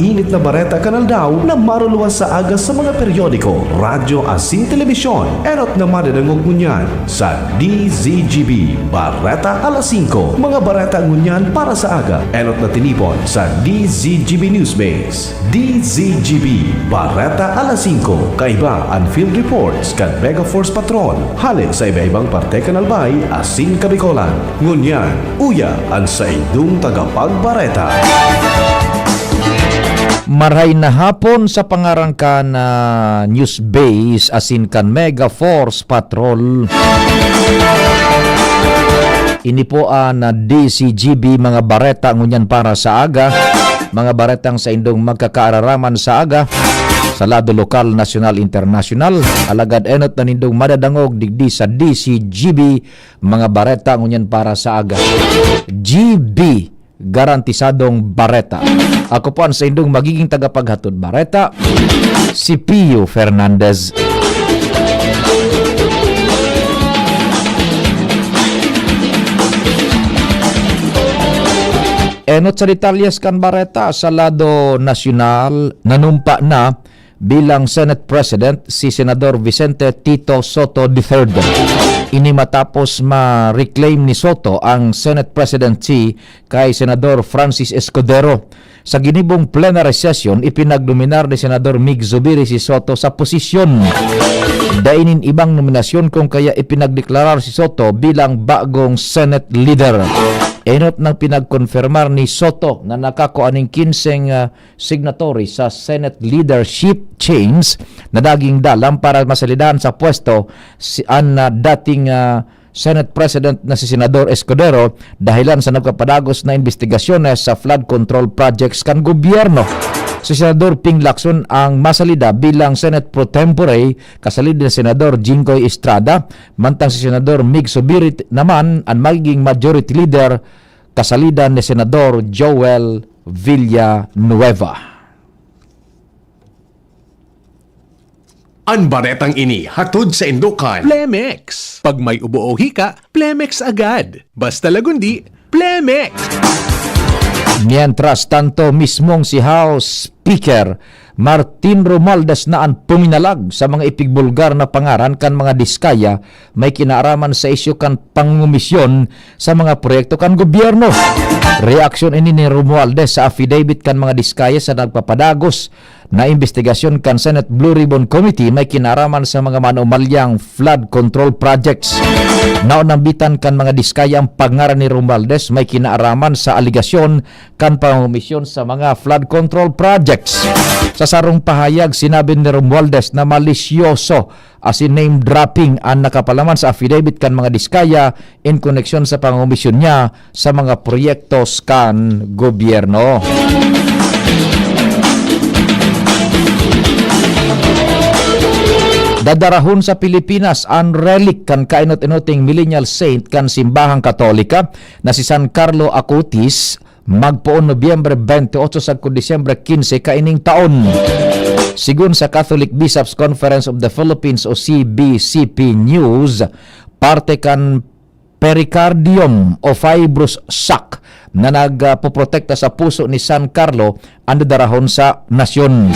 init na bareta kanal daw na maruluwas sa aga sa mga periodiko, radyo asin telebisyon. Erot na madadangog ngunyan sa DZGB Bareta alas 5. Mga bareta ngunyan para sa aga. Erot na tinipon sa DZGB Newsbase. DZGB Bareta alas 5. Kaiba ang field reports kan Mega Force Patrol. Halin sa iba-ibang parte kanal bay asin kabikolan. Ngunyan, uya ang sa idong tagapagbareta. Maray na hapon sa pangarangkan na news base asin kan Mega Force Patrol. Ini po ang DCGB mga bareta ngunyan para sa aga. Mga baretang sa indong magkakaararaman sa aga sa lado lokal, nasyonal, internasyonal. Alagad enot na nindong madadangog digdi sa DCGB mga bareta ngunyan para sa aga. GB garantisadong bareta. Ako po ang sa indong magiging tagapaghatod bareta, si Pio Fernandez. Enot sa detalyes kan bareta sa lado nasyonal, nanumpa na bilang Senate President si Senador Vicente Tito Soto III. Ini matapos ma-reclaim ni Soto ang Senate presidency kay Senador Francis Escudero. Sa ginibong plenary session, ipinagdominar ni Senador Mig Zubiri si Soto sa posisyon. Dainin ibang nominasyon kung kaya ipinagdeklarar si Soto bilang bagong Senate leader. Enot nang pinagkonfirmar ni Soto na nakakuaning 15 signatory sa Senate leadership change na daging dalam para masalidahan sa pwesto si dating Senate President na si Senador Escudero dahilan sa nagpapadagos na investigasyones sa flood control projects kan gobyerno. Si Senador Ping Lacson ang masalida bilang Senate Pro Tempore kasalid ni Senador Jinggoy Estrada, mantang si Senador Mig Zubiri naman ang magiging majority leader kasalida ni Senador Joel Villanueva. Ang baretang ini hatod sa Indukan. Plemex. Pag may ubo o hika, Plemex agad. Basta lagundi, Plemex. Mientras tanto, mismong si House Speaker Martin Romualdez na ang puminalag sa mga ipigbulgar na pangaran kan mga diskaya may kinaaraman sa isyu kan pangumisyon sa mga proyekto kan gobyerno. Reaksyon ini ni Romualdez sa affidavit kan mga diskaya sa nagpapadagos na investigasyon kan Senate Blue Ribbon Committee may kinaraman sa mga manumalyang flood control projects. Naunambitan kan mga diskaya ang pangaran ni Romualdez may kinaaraman sa aligasyon kan pangumisyon sa mga flood control projects. Sa sarong pahayag, sinabi ni Romualdez na malisyoso as in name dropping ang nakapalaman sa affidavit kan mga diskaya in koneksyon sa pangumisyon niya sa mga proyektos kan gobyerno. Dadarahon sa Pilipinas ang relic kan kainot-inoting millennial saint kan simbahang Katolika na si San Carlo Acutis magpoon Nobyembre 28 sa Disyembre 15 kaining taon. Sigun sa Catholic Bishops Conference of the Philippines o CBCP News, parte kan pericardium o fibrous sac na nagpoprotekta sa puso ni San Carlo ang dadarahon sa nasyon.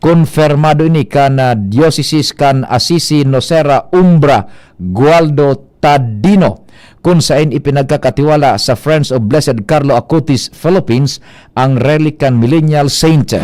Konfirmado ini kan Diocese kan Assisi Nocera Umbra Gualdo Tadino kung saan ipinagkakatiwala sa Friends of Blessed Carlo Acutis Philippines ang relic kan millennial saint.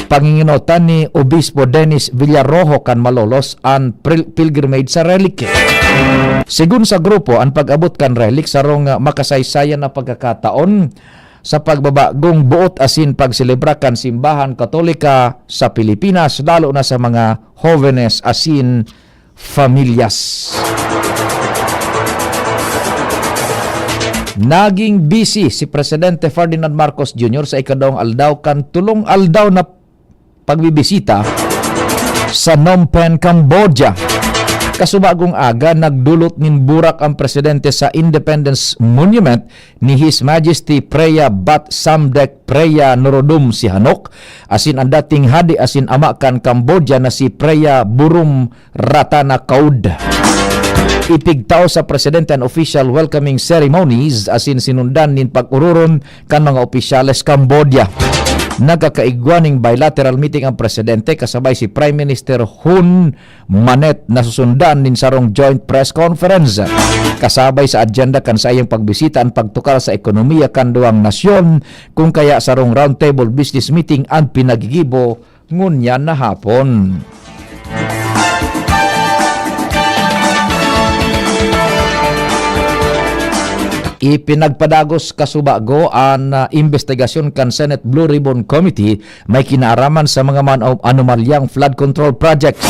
Panginginotan ni Obispo Dennis Villarrojo kan Malolos ang pilgrimage sa relic. Sigun sa grupo, ang pag-abot kan relic sarong makasaysayan na pagkakataon sa pagbabagong buot asin pagselebra kan simbahan Katolika sa Pilipinas, lalo na sa mga jóvenes asin familias. Naging busy si Presidente Ferdinand Marcos Jr. sa ikadawang aldaw kan tulong aldaw na pagbibisita sa Phnom Penh, Cambodia. Kasubagong aga, nagdulot nin burak ang presidente sa Independence Monument ni His Majesty Preya Bat Samdech Preya Norodom Sihanouk, asin ang dating hadi asin ama kan Cambodia na si Preya Burum Ratana Kaud. Ipigtaw sa presidente ang official welcoming ceremonies asin sinundan nin pag-ururon kan mga opisyales Cambodia. nagkakaigwaning bilateral meeting ang presidente kasabay si Prime Minister Hun Manet na susundan nin sarong joint press conference. Kasabay sa agenda kan sa iyang pagbisita ang pagtukar sa ekonomiya kan duwang nasyon kung kaya sarong roundtable business meeting ang pinagigibo ngunya na hapon. Ipinagpadagos kasubago ang investigasyon kan Senate Blue Ribbon Committee may kinaaraman sa mga anomalyang flood control projects.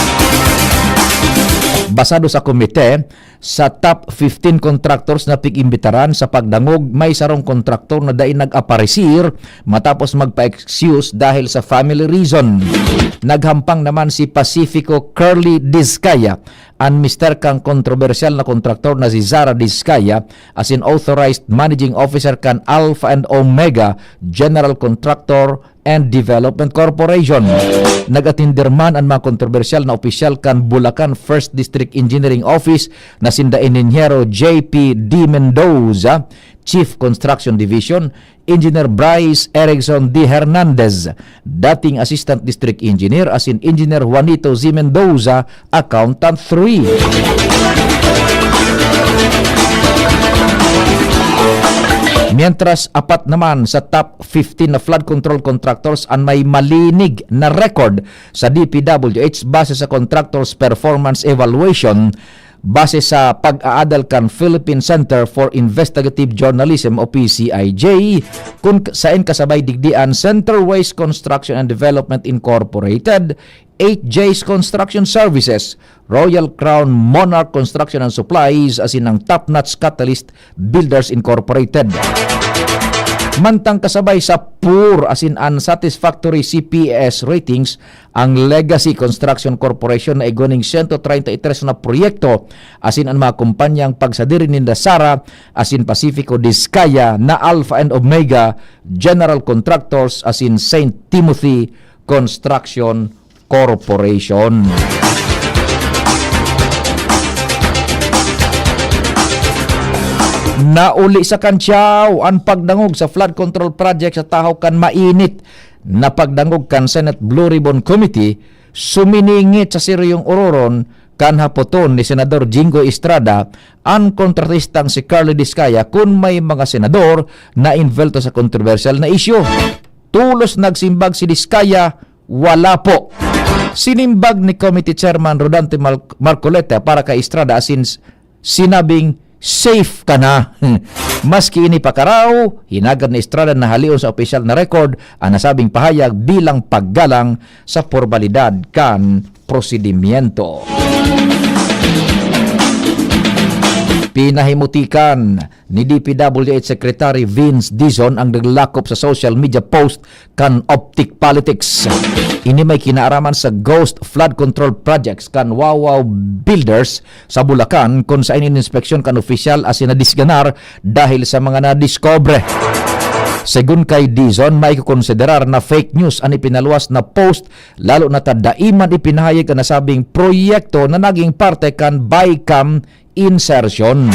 Basado sa komite, sa top 15 contractors na pigimbitaran sa pagdangog, may sarong kontraktor na dai nag-aparisir matapos magpa-excuse dahil sa family reason. Naghampang naman si Pacifico Curly Dizcaya ang Mr. kang kontrobersyal na kontraktor na si Zara Dizcaya as in authorized managing officer kan Alpha and Omega General Contractor and Development Corporation. Nagatindirman ang mga kontrobersyal na opisyal kan Bulacan First District Engineering Office na sinda Inhinyero JP D. Mendoza, Chief Construction Division, Engineer Bryce Erickson D. Hernandez, dating Assistant District Engineer as in Engineer Juanito Z. Mendoza, Accountant 3. Mientras apat naman sa top 15 na flood control contractors ang may malinig na record sa DPWH base sa Contractors Performance Evaluation base sa pag-aadal kan Philippine Center for Investigative Journalism o PCIJ kung saan kasabay digdian Centerways Construction and Development Incorporated, 8J's Construction Services, Royal Crown Monarch Construction and Supplies as in ang top-notch Catalyst Builders Incorporated. Mantang kasabay sa poor as in unsatisfactory CPS ratings ang Legacy Construction Corporation na igoning 133 na proyekto as in ang mga kumpanyang pagsadiri ni Sara as in Pacifico Dizcaya na Alpha and Omega General Contractors as in St. Timothy Construction Corporation. Nauli sa Kansyaw ang pagdangog sa flood control project sa tahaw kan mainit na pagdangog kan Senate Blue Ribbon Committee, suminingit sa seryong uroron kan hapoton ni Senador Jingo Estrada ang kontratistang si Curly Dizcaya kung may mga senador na involved sa kontrobersyal na isyu. Tulos nagsimbag si Dizcaya, wala po. Sinimbag ni Committee Chairman Rodante Marcoleta para kay Estrada asin sinabing safe ka na. Maski ini pakaraw, hinagad ni Estrada na halion sa opisyal na record ang nasabing pahayag bilang paggalang sa formalidad kan prosedimiento. Pinahimutikan ni DPWH Secretary Vince Dizon ang naglakop sa social media post kan Optic Politics. Ini may kinaaraman sa Ghost Flood Control Projects kan Wawaw Builders sa Bulacan kung saan in-inspeksyon kan opisyal as inadisganar dahil sa mga nadiskobre. Segun kay Dizon, may kukonsiderar na fake news ang ipinaluwas na post lalo na tadaiman ipinahayag ang nasabing proyekto na naging parte kan BICAM insertion.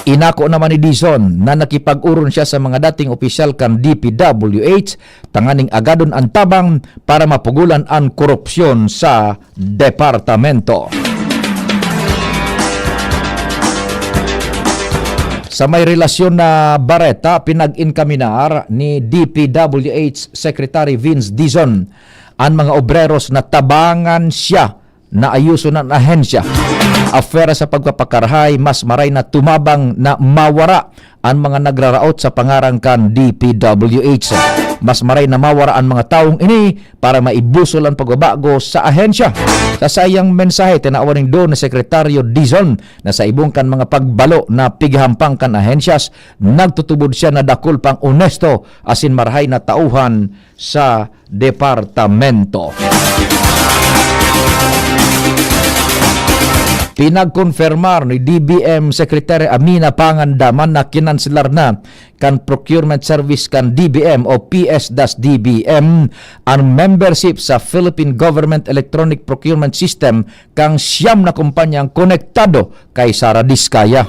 Inako naman ni Dizon na nakipag-uron siya sa mga dating opisyal kan DPWH tanganing agadon ang tabang para mapugulan ang korupsyon sa departamento. Sa may relasyon na bareta, pinag-inkaminar ni DPWH Secretary Vince Dizon ang mga obreros na tabangan siya na ayuso ng ahensya. Afera sa pagpapakarhay, mas maray na tumabang na mawara ang mga nagraraot sa pangarangkan DPWH. Mas maray na mawara ang mga taong ini para maibusol ang pagbabago sa ahensya. Sa sayang mensahe, tinaawaning doon na Sekretaryo Dizon na sa ibong kan mga pagbalo na pighampang kan ahensyas, nagtutubod siya na dakol pang onesto asin marahay na tauhan sa departamento. Pinagkonfirmar ni DBM Secretary Amina Pangandaman na kinanselar na kan procurement service kan DBM o PS-DBM ang membership sa Philippine Government Electronic Procurement System kang siyam na kumpanyang konektado kay Sara Dizcaya.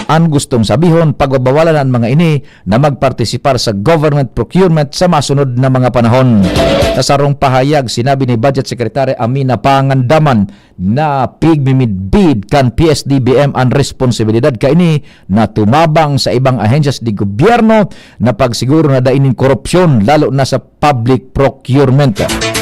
Ang gustong sabihon, pagbabawalan ang mga ini na magpartisipar sa government procurement sa masunod na mga panahon. Sa sarong pahayag, sinabi ni Budget Secretary Amina Pangandaman na pigmimidbid kan PSDBM ang responsibilidad kaini na tumabang sa ibang ahensyas di gobyerno na pagsiguro na dainin korupsyon lalo na sa public procurement.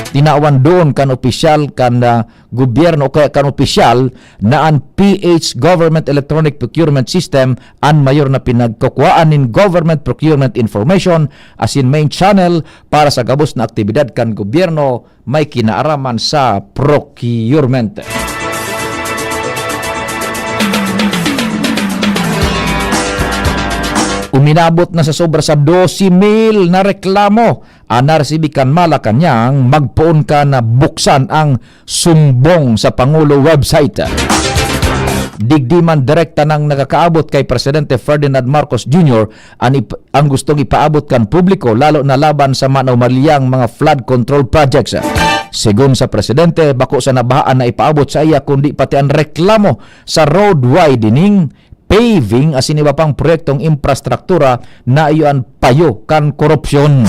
Tinawan doon kan opisyal kan gobyerno o kaya kan opisyal na ang PH Government Electronic Procurement System ang mayor na pinagkukuhaan in government procurement information as in main channel para sa gabos na aktibidad kan gobyerno may kinaaraman sa procurement. Uminabot na sa sobra sa 12,000 na reklamo ang naresibikan Malacanang magpoon ka na buksan ang sumbong sa Pangulo website. Digdiman direkta nang nakakaabot kay Presidente Ferdinand Marcos Jr. ang gustong ipaabot kan publiko lalo na laban sa manaw-maliyang mga flood control projects. Sigon sa Presidente, bako sa nabahaan na ipaabot sa iya kundi pati ang reklamo sa road widening, paving asin iba pang proyektong infrastruktura na iyon payo kan korupsyon.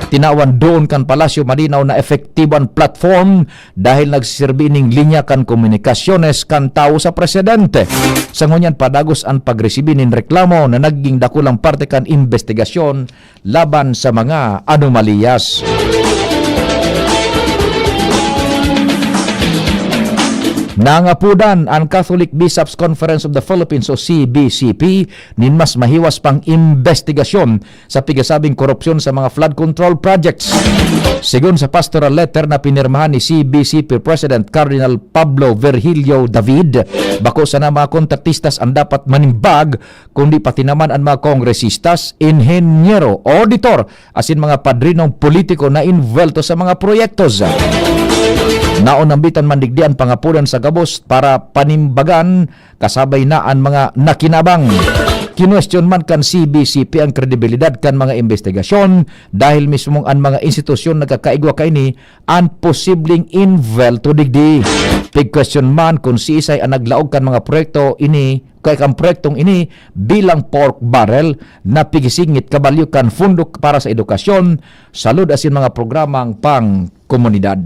Tinawan doon kan Palasyo Malinaw na efektiban platform dahil nagsisirbi ning linya kan komunikasyones kan tao sa presidente. Sa ngunyan padagos ang pagresibi nin reklamo na naging dakulang parte kan investigasyon laban sa mga anomaliyas. Nangapudan ang Catholic Bishops Conference of the Philippines o CBCP nin mas mahiwas pang investigasyon sa pigasabing korupsyon sa mga flood control projects. Sigon sa pastoral letter na pinirmahan ni CBCP President Cardinal Pablo Virgilio David, bako sa na mga kontraktistas ang dapat manimbag kundi pati naman ang mga kongresistas, inhenyero, auditor asin mga padrinong politiko na involved sa mga proyektos. Naunambitan mandigdian pangapulan sa gabos para panimbagan kasabay na ang mga nakinabang. Kinwestiyon man kan CBCP ang kredibilidad kan mga investigasyon dahil mismong ang mga institusyon nagkakaigwa kaini ang posibleng involved to digdi. Big question man kung si Isay ang naglaog kan mga proyekto ini kay kan proyektong ini bilang pork barrel na pigisingit kabalyo kan fundok para sa edukasyon, salud asin mga programang pang komunidad.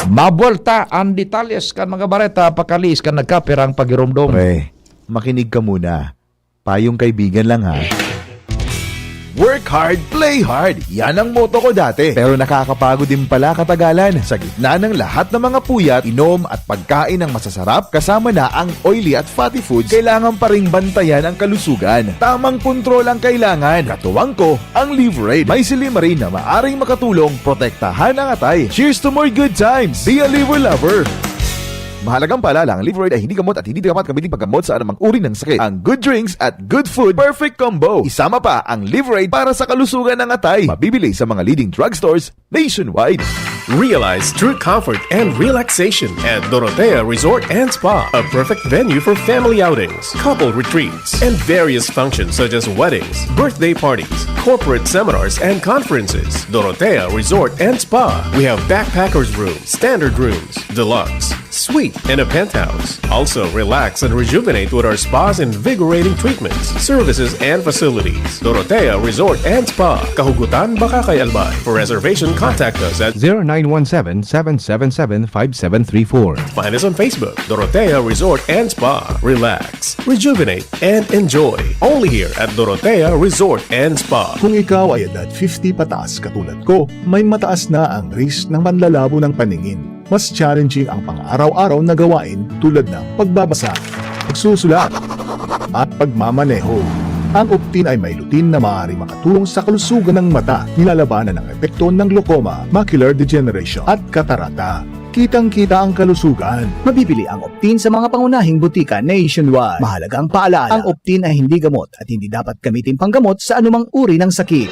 Mabolta ang detalyes kan mga bareta pakalis kan nagkapirang pagirumdom. Pre, makinig ka muna. Payong kaibigan lang ha. Work hard, play hard. Yan ang motto ko dati. Pero nakakapagod din pala katagalan. Sa gitna ng lahat ng mga puyat, inom at pagkain ng masasarap, kasama na ang oily at fatty foods, kailangan pa ring bantayan ang kalusugan. Tamang kontrol ang kailangan. Katuwang ko, ang Liverade. May silimarin na maaring makatulong protektahan ang atay. Cheers to more good times. Be a liver lover. Mahalagang paalala, ang Liverade ay hindi gamot at hindi dapat gamitin paggamot sa anumang uri ng sakit. Ang good drinks at good food, perfect combo. Isama pa ang Liverade para sa kalusugan ng atay. Mabibili sa mga leading drugstores nationwide. Realize true comfort and relaxation at Dorotea Resort and Spa, a perfect venue for family outings, couple retreats, and various functions such as weddings, birthday parties, corporate seminars, and conferences. Dorotea Resort and Spa. We have backpackers rooms, standard rooms, deluxe, suite, and a penthouse. Also, relax and rejuvenate with our spa's invigorating treatments, services, and facilities. Dorotea Resort and Spa. Kahugutan, Bakakay, Albay. For reservation, contact us at 0917-777-5734. Find us on Facebook, Dorotea Resort and Spa. Relax, rejuvenate, and enjoy. Only here at Dorotea Resort and Spa. Kung ikaw ay edad 50 pataas katulad ko, may mataas na ang risk ng manlalabo ng paningin. Mas challenging ang pang-araw-araw na gawain tulad ng pagbabasa, pagsusulat, at pagmamaneho. Ang Optin ay may lutin na maaaring makatulong sa kalusugan ng mata, nilalabanan ang epekto ng glaucoma, macular degeneration at katarata. Kitang-kita ang kalusugan. Mabibili ang Optin sa mga pangunahing butika nationwide. Mahalagang paalala, ang Optin ay hindi gamot at hindi dapat gamitin panggamot sa anumang uri ng sakit.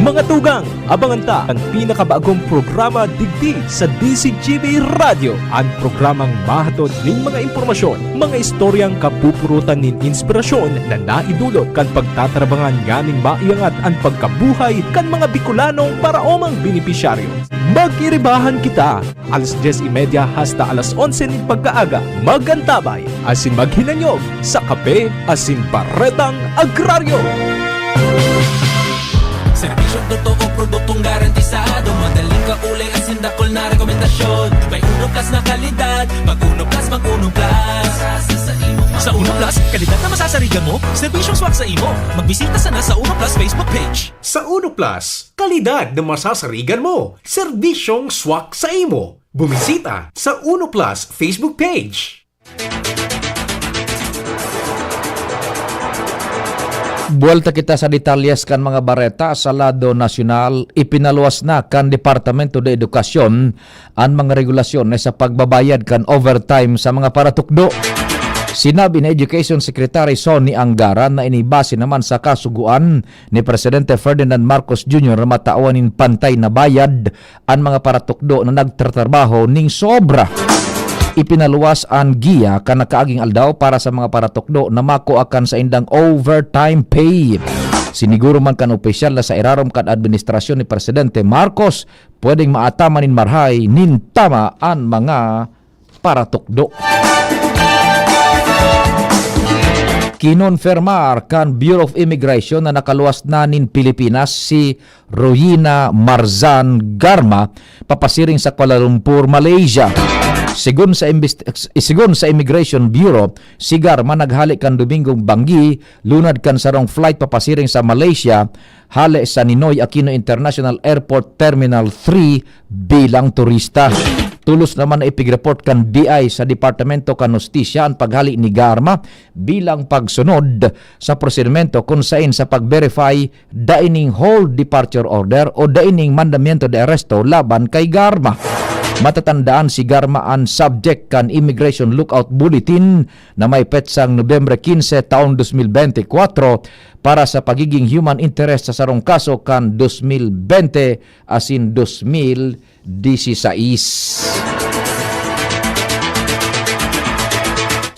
Mga tugang, abangan ta ang pinakabagong programa digdi sa DCGB Radio. Ang programang mahatod ning mga impormasyon, mga istoryang kapupurutan nin inspirasyon na naidulot kan pagtatrabangan ganing maiangat ang pagkabuhay kan mga Bicolanong paraomang benepisyaryo. Mag-iribahan kita, alas 10:30 hasta alas 11 ning pagkaaga. Magantabay, asin maghinanyog sa kape asin Baretang Agraryo. Serbisyong totoo, produktong garantisado, madaling kaulay at sindakol na rekomendasyon. May Uno Plus na kalidad, mag-Uno Plus, mag-Uno Plus. Sa Uno Plus, kalidad na masasarigan mo, serbisyong swak sa imo. Magbisita sana sa Uno Plus Facebook page. Sa Uno Plus, kalidad na masasarigan mo. Serbisyong swak sa imo. Bumisita sa Uno Plus Facebook page. Buwalta kita sa detalyes kan mga bareta sa lado nasyonal, ipinaluwas na kan Departamento de Edukasyon ang mga regulasyon sa pagbabayad kan overtime sa mga paratukdo. Sinabi ni Education Secretary Sonny Angara na inibase naman sa kasuguan ni Presidente Ferdinand Marcos Jr. na mataawanin pantay na bayad ang mga paratukdo na nagtatrabaho ning sobra. Ipinaluwas ang giya kan nakaaging aldaw para sa mga paratukdo na makuakan sa indang overtime pay. Siniguro man kan opisyal na sa irarom kan administrasyon ni Presidente Marcos pwedeng maatamanin marhay nin tama ang mga paratukdo. Kinonfirmar kan Bureau of Immigration na nakaluwas na nin Pilipinas si Royina Marzan Garma papasiring sa Kuala Lumpur, Malaysia. Sigun sa Immigration Bureau, si Garma naghalik kan Domingong Banggi, lunad kan sarong flight papasiring sa Malaysia, hali sa Ninoy Aquino International Airport Terminal 3 bilang turista. Tulos naman na ipig-report kan BI sa Departamento kan Hustisya ang paghali ni Garma bilang pagsunod sa prosedimento kung saan sa pag-verify daining hold departure order o daining mandamiento de arresto laban kay Garma. Matatandaan si Garma ang subject kan Immigration Lookout Bulletin na may petsang Nobyembre 15 taong 2024 para sa pagiging human interest sa sarong kaso kan 2020 asin 2016.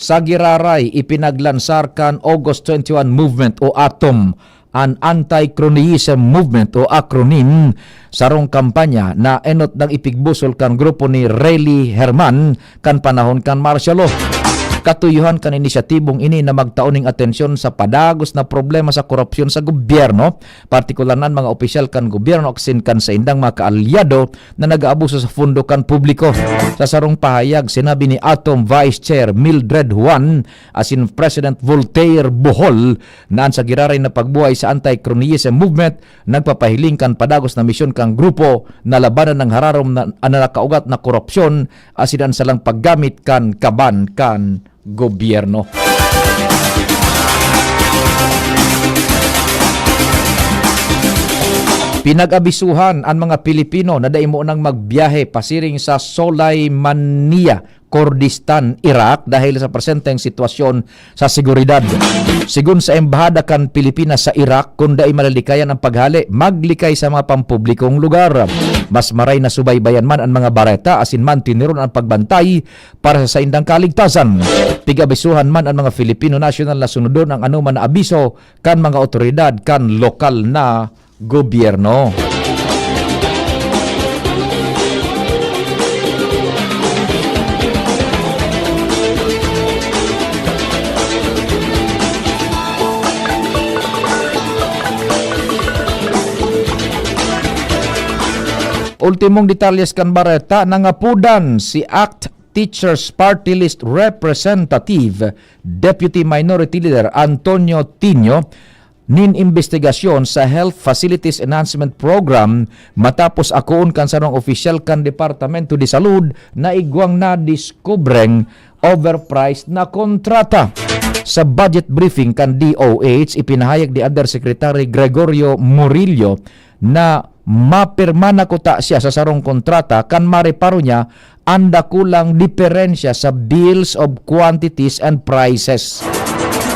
Sa Giraray, ipinaglansar kan August 21 Movement o ATOM, an Anti-Cronyism Movement o acronym sarong kampanya na enot ng ipigbusol kan grupo ni Rayleigh Herman kan panahon kan martial law. Katuyuhan kan inisyatibong ini na magtauning atensyon sa padagos na problema sa korupsyon sa gobyerno, partikular na mga opisyal kan gobyerno aksin kan sa indang mga kaalyado na nag-aabuso sa fundo kan publiko. Sa sarong pahayag, sinabi ni ATOM Vice Chair Mildred Juan asin President Voltaire Bohol na sa giraray na pagbuhay sa Anti-Cronyism Movement, nagpapahiling kan padagos na misyon kang grupo na labanan ng hararom na nakaugat na korupsyon asin salang paggamit kan kaban kan gobyerno. Pinag-abisuhan ang mga Pilipino na daimo nang magbiyahe pasiring sa Sulaimania, Kurdistan, Iraq dahil sa presenteng sitwasyon sa seguridad. Sigun sa embahada kan Pilipinas sa Iraq, kung da'i malalikayan ang paghali, maglikay sa mga pampublikong lugar. Mas maray na subaybayan man ang mga bareta asin man tiniron ang pagbantay para sa indang kaligtasan. Pigabisuhan man ang mga Filipino national na sunodon ang anuman na abiso kan mga otoridad kan lokal na gobyerno. Ultimong detalyes kan bareta, nangapudan si ACT Teachers Party List Representative Deputy Minority Leader Antonio Tino nin investigasyon sa Health Facilities Enhancement Program matapos akoon kan sarong opisyal kan Departamento de Salud na igwang na diskubreng overpriced na kontrata. Sa budget briefing kan DOH, ipinahayag ni Undersecretary Gregorio Murillo na mapirma na kuta siya sa sarong kontrata kan mareparo niya anda kulang diferensya sa bills of quantities and prices.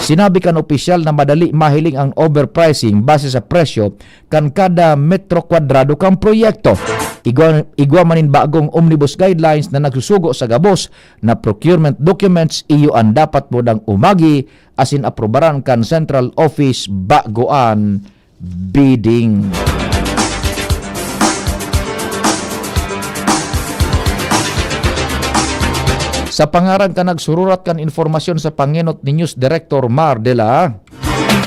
Sinabi kan opisyal na madali mahiling ang overpricing base sa presyo kan kada metro kwadrado kang proyekto. Igwa manin bagong omnibus guidelines na nagsusugo sa gabos na procurement documents iyo ang dapat mo dang umagi asin aprobaran kan central office bagoan bidding. Sa pangaran ka nagsururat kan informasyon sa panginot ni News Director Mar de la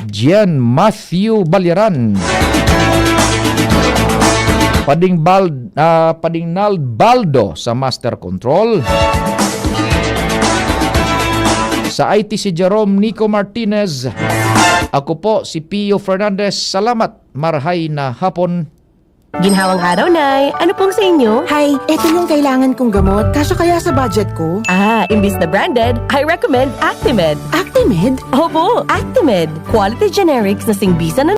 Gian Matthew Balyaran. Padingnal Baldo sa Master Control. Sa IT si Jerome Nico Martinez. Ako po si Pio Fernandez. Salamat. Marhay na hapon. Ginhawang araw, Nay. Ano pong sa inyo? Hi, eto yung kailangan kong gamot. Kaso kaya sa budget ko? Imbis na branded, I recommend Actimed. Actimed? Opo, Actimed. Quality generics na singbisa na